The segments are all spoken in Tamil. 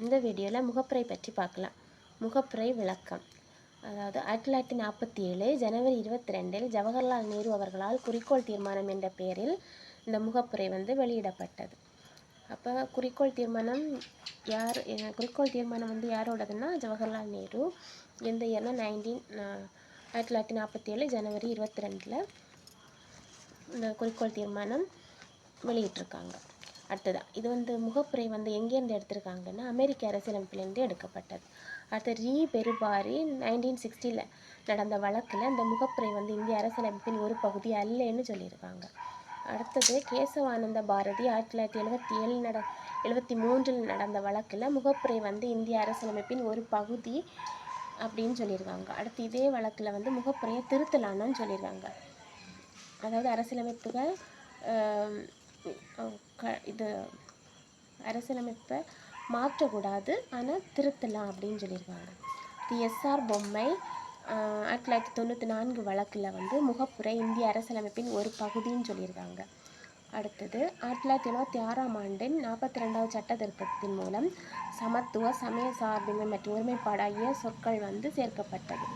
இந்த வீடியோவில் முகப்புரை பற்றி பார்க்கலாம். முகப்புரை விளக்கம். அதாவது 1947 ஜனவரி 22 ஜவஹர்லால் நேரு அவர்களால் குறிக்கோள் தீர்மானம் என்ற பெயரில் இந்த முகப்புரை வெளியிடப்பட்டது. அப்போ குறிக்கோள் தீர்மானம் யாரோடதுன்னா ஜவஹர்லால் நேரு. எந்த இயர்னா 1947 ஜனவரி 22 இந்த குறிக்கோள் தீர்மானம் வெளியிட்டிருக்காங்க. அடுத்ததான் இது முகப்புரை எங்கேருந்து எடுத்திருக்காங்கன்னா அமெரிக்க அரசியலமைப்பிலேருந்து எடுக்கப்பட்டது. அடுத்து ரீ பெருபாரி 1960 நடந்த வழக்கில் இந்த முகப்புரை இந்திய அரசியலமைப்பின் ஒரு பகுதி அல்லன்னு சொல்லியிருக்காங்க. அடுத்தது கேசவானந்த பாரதி 1973 நடந்த வழக்கில் முகப்புரை இந்திய அரசியலமைப்பின் ஒரு பகுதி அப்படின்னு சொல்லியிருக்காங்க. அடுத்து இதே வழக்கில் முகப்புரையை திருத்தலான்னு சொல்லியிருக்காங்க. அதாவது அரசியலமைப்பை மாற்றக்கூடாது, ஆனால் திருத்தலாம் அப்படின்னு சொல்லியிருக்காங்க. எஸ்ஆர் பொம்மை 1994 வழக்கில் முகப்புரை இந்திய அரசியலமைப்பின் ஒரு பகுதின்னு சொல்லியிருக்காங்க. அடுத்தது 1976 ஆண்டின் 42வது சட்ட திருத்தத்தின் மூலம் சமத்துவ, சமய சார்பின்மை மற்றும் ஒருமைப்பாடு ஆகிய சொற்கள் சேர்க்கப்பட்டது.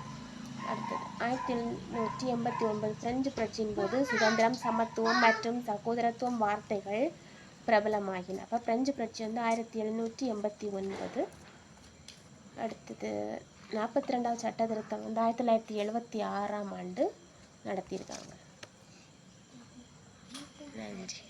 அடுத்தது 1789 பிரெஞ்சு புரட்சியின் போது சுதந்திரம், சமத்துவம் மற்றும் சகோதரத்துவம் வார்த்தைகள் பிரபலமாகின. அப்போ பிரெஞ்சு புரட்சி 1789. அடுத்தது 42வது சட்ட திருத்தம் 1976 ஆண்டு நடத்தியிருக்காங்க. நன்றி.